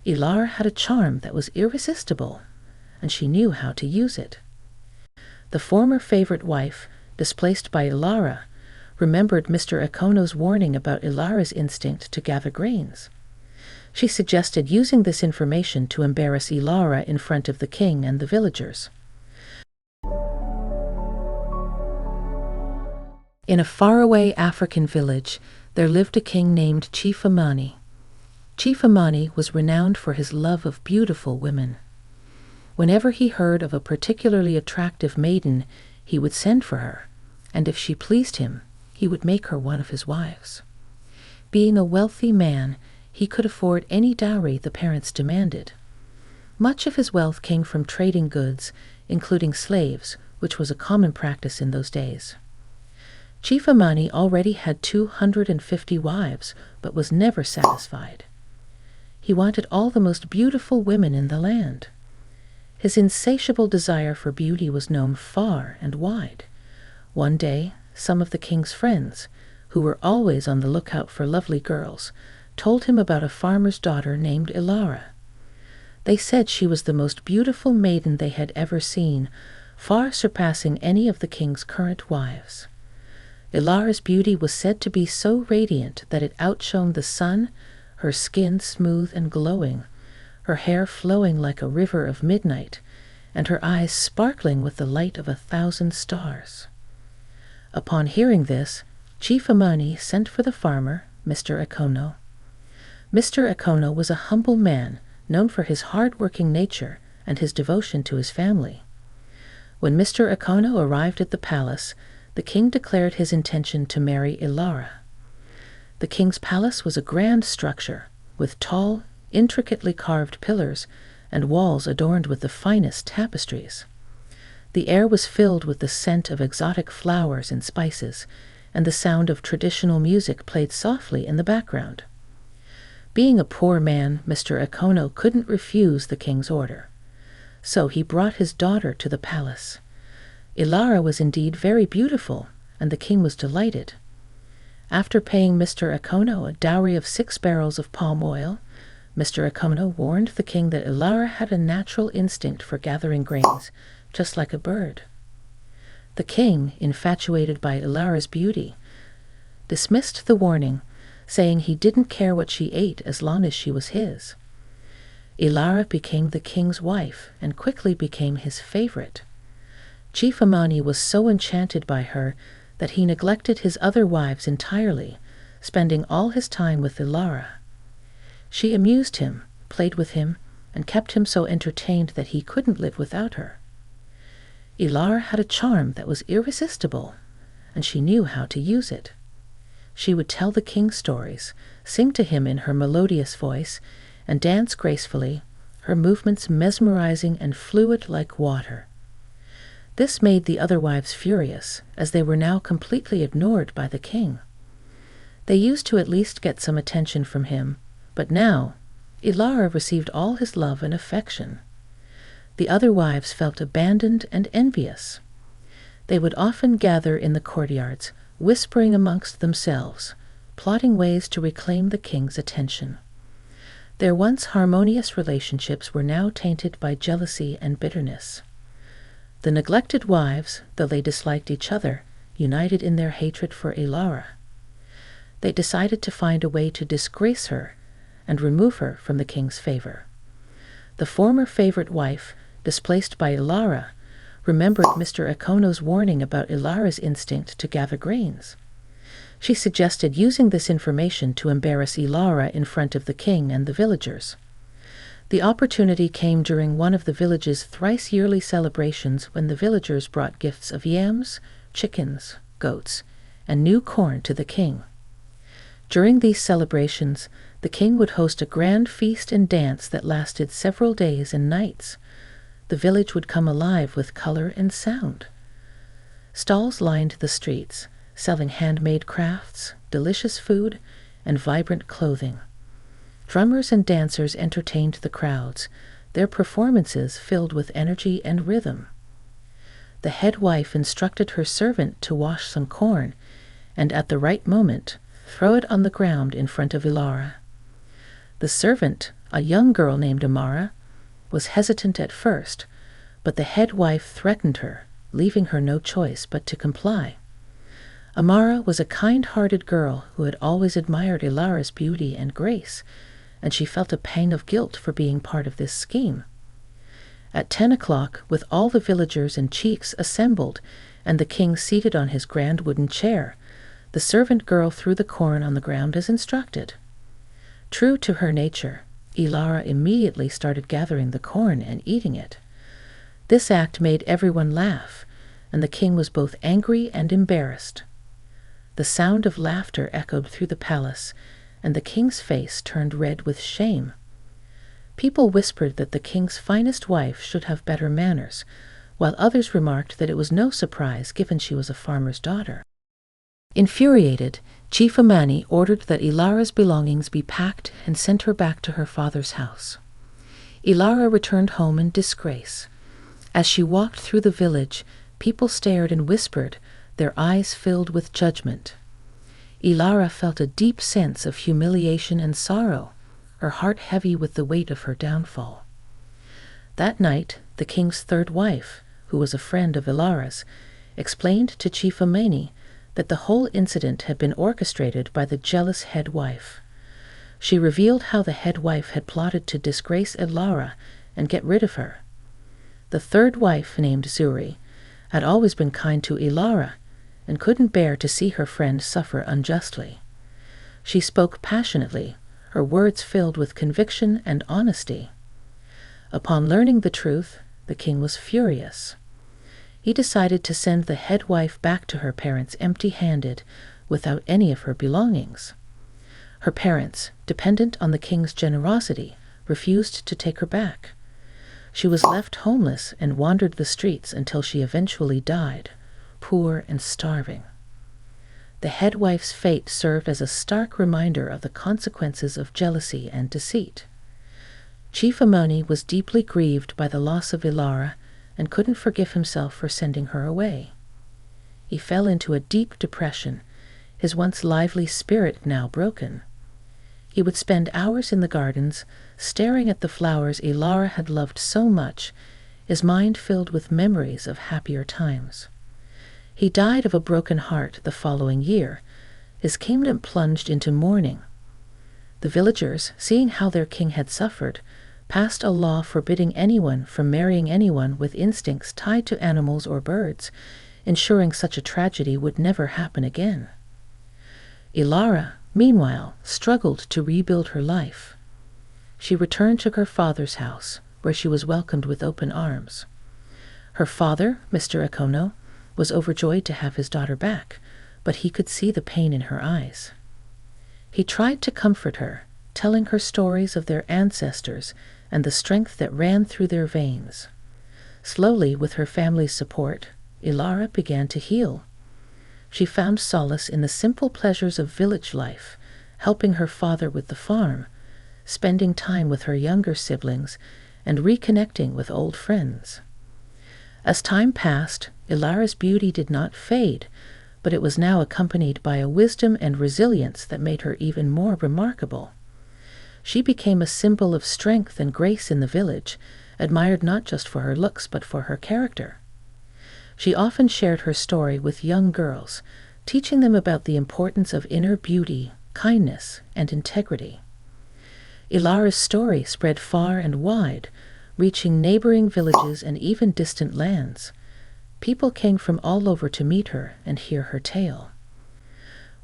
Ilara had a charm that was irresistible, and she knew how to use it. The former favorite wife, displaced by Ilara, remembered Mr. Ekono's warning about Ilara's instinct to gather grains. She suggested using this information to embarrass Ilara in front of the king and the villagers. In a faraway African village, there lived a king named Chief Amani. Chief Amani was renowned for his love of beautiful women. Whenever he heard of a particularly attractive maiden, he would send for her, and if she pleased him, he would make her one of his wives. Being a wealthy man, he could afford any dowry the parents demanded. Much of his wealth came from trading goods, including slaves, which was a common practice in those days. Chief Amani already had 250 wives, but was never satisfied. He wanted all the most beautiful women in the land. His insatiable desire for beauty was known far and wide. One day, some of the king's friends, who were always on the lookout for lovely girls, told him about a farmer's daughter named Ilara. They said she was the most beautiful maiden they had ever seen, far surpassing any of the king's current wives. Ilara's beauty was said to be so radiant that it outshone the sun, her skin smooth and glowing, her hair flowing like a river of midnight, and her eyes sparkling with the light of 1,000 stars. Upon hearing this, Chief Amani sent for the farmer, Mr. Ekono. Mr. Ekono was a humble man, known for his hard-working nature and his devotion to his family. When Mr. Ekono arrived at the palace, the king declared his intention to marry Ilara. The king's palace was a grand structure, with tall, intricately carved pillars and walls adorned with the finest tapestries. The air was filled with the scent of exotic flowers and spices, and the sound of traditional music played softly in the background. Being a poor man, Mr. Ekono couldn't refuse the king's order. So he brought his daughter to the palace. Ilara was indeed very beautiful, and the king was delighted. After paying Mr. Ekono a dowry of 6 barrels of palm oil, Mr. Ekono warned the king that Ilara had a natural instinct for gathering grains, just like a bird. The king, infatuated by Ilara's beauty, dismissed the warning, saying he didn't care what she ate as long as she was his. Ilara became the king's wife and quickly became his favorite. Chief Amani was so enchanted by her that he neglected his other wives entirely, spending all his time with Ilara. She amused him, played with him, and kept him so entertained that he couldn't live without her. Ilara had a charm that was irresistible, and she knew how to use it. She would tell the king stories, sing to him in her melodious voice, and dance gracefully, her movements mesmerizing and fluid like water. This made the other wives furious, as they were now completely ignored by the king. They used to at least get some attention from him, but now Ilara received all his love and affection. The other wives felt abandoned and envious. They would often gather in the courtyards, whispering amongst themselves, plotting ways to reclaim the king's attention. Their once harmonious relationships were now tainted by jealousy and bitterness. The neglected wives, though they disliked each other, united in their hatred for Ilara. They decided to find a way to disgrace her and remove her from the king's favor. The former favorite wife, displaced by Ilara, remembered Mr. Ekono's warning about Ilara's instinct to gather grains. She suggested using this information to embarrass Ilara in front of the king and the villagers. The opportunity came during one of the village's thrice-yearly celebrations when the villagers brought gifts of yams, chickens, goats, and new corn to the king. During these celebrations, the king would host a grand feast and dance that lasted several days and nights. The village would come alive with color and sound. Stalls lined the streets, selling handmade crafts, delicious food, and vibrant clothing. Drummers and dancers entertained the crowds, their performances filled with energy and rhythm. The head wife instructed her servant to wash some corn, and at the right moment, throw it on the ground in front of Ilara. The servant, a young girl named Amara, was hesitant at first, but the head wife threatened her, leaving her no choice but to comply. Amara was a kind-hearted girl who had always admired Ilara's beauty and grace, and she felt a pang of guilt for being part of this scheme. At 10 o'clock, with all the villagers and chiefs assembled, and the king seated on his grand wooden chair, the servant girl threw the corn on the ground as instructed. True to her nature, Ilara immediately started gathering the corn and eating it. This act made everyone laugh, and the king was both angry and embarrassed. The sound of laughter echoed through the palace, and the king's face turned red with shame. People whispered that the king's finest wife should have better manners, while others remarked that it was no surprise given she was a farmer's daughter. Infuriated, Chief Amani ordered that Ilara's belongings be packed and sent her back to her father's house. Ilara returned home in disgrace. As she walked through the village, people stared and whispered, their eyes filled with judgment. Ilara felt a deep sense of humiliation and sorrow, her heart heavy with the weight of her downfall. That night, the king's third wife, who was a friend of Ilara's, explained to Chief Amani that the whole incident had been orchestrated by the jealous head wife. She revealed how the head wife had plotted to disgrace Ilara and get rid of her. The third wife, named Zuri, had always been kind to Ilara and couldn't bear to see her friend suffer unjustly. She spoke passionately, her words filled with conviction and honesty. Upon learning the truth, the king was furious. He decided to send the head wife back to her parents empty-handed, without any of her belongings. Her parents, dependent on the king's generosity, refused to take her back. She was left homeless and wandered the streets until she eventually died, poor and starving. The head wife's fate served as a stark reminder of the consequences of jealousy and deceit. Chief Amani was deeply grieved by the loss of Ilara and couldn't forgive himself for sending her away. He fell into a deep depression, his once lively spirit now broken. He would spend hours in the gardens, staring at the flowers Ilara had loved so much, his mind filled with memories of happier times. He died of a broken heart the following year. His kingdom plunged into mourning. The villagers, seeing how their king had suffered, passed a law forbidding anyone from marrying anyone with instincts tied to animals or birds, ensuring such a tragedy would never happen again. Ilara, meanwhile, struggled to rebuild her life. She returned to her father's house, where she was welcomed with open arms. Her father, Mr. Akono, was overjoyed to have his daughter back, but he could see the pain in her eyes. He tried to comfort her, telling her stories of their ancestors and the strength that ran through their veins. Slowly, with her family's support, Ilara began to heal. She found solace in the simple pleasures of village life, helping her father with the farm, spending time with her younger siblings, and reconnecting with old friends. As time passed, Ilara's beauty did not fade, but it was now accompanied by a wisdom and resilience that made her even more remarkable. She became a symbol of strength and grace in the village, admired not just for her looks but for her character. She often shared her story with young girls, teaching them about the importance of inner beauty, kindness, and integrity. Ilara's story spread far and wide, reaching neighboring villages and even distant lands. People came from all over to meet her and hear her tale.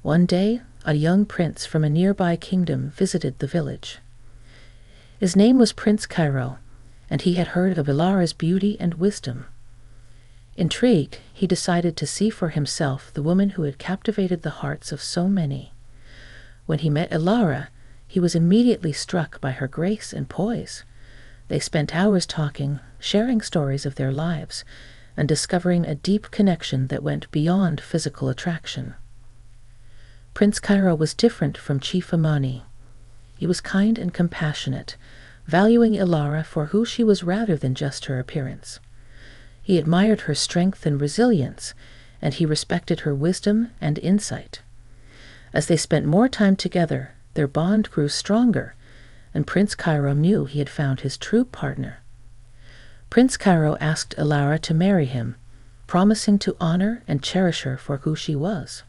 One day, a young prince from a nearby kingdom visited the village. His name was Prince Cairo, and he had heard of Ilara's beauty and wisdom. Intrigued, he decided to see for himself the woman who had captivated the hearts of so many. When he met Ilara, he was immediately struck by her grace and poise. They spent hours talking, sharing stories of their lives, and discovering a deep connection that went beyond physical attraction. Prince Cairo was different from Chief Amani. He was kind and compassionate, valuing Ilara for who she was rather than just her appearance. He admired her strength and resilience, and he respected her wisdom and insight. As they spent more time together, their bond grew stronger, and Prince Cairo knew he had found his true partner. Prince Cairo asked Ilara to marry him, promising to honor and cherish her for who she was.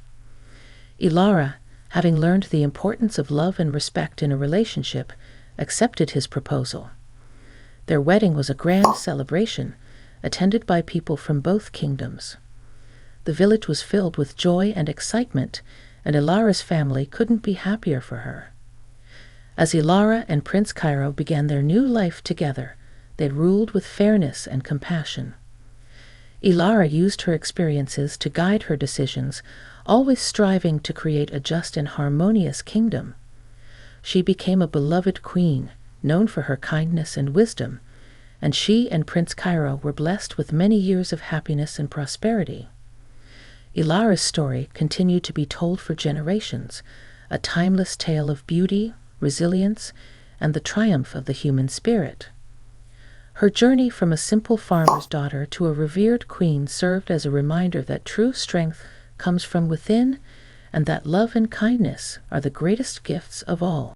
Ilara, having learned the importance of love and respect in a relationship, accepted his proposal. Their wedding was a grand celebration, attended by people from both kingdoms. The village was filled with joy and excitement, and Ilara's family couldn't be happier for her. As Ilara and Prince Cairo began their new life together, they ruled with fairness and compassion. Ilara used her experiences to guide her decisions, always striving to create a just and harmonious kingdom. She became a beloved queen, known for her kindness and wisdom, and she and Prince Cairo were blessed with many years of happiness and prosperity. Ilara's story continued to be told for generations, a timeless tale of beauty, resilience, and the triumph of the human spirit. Her journey from a simple farmer's daughter to a revered queen served as a reminder that true strength comes from within and that love and kindness are the greatest gifts of all.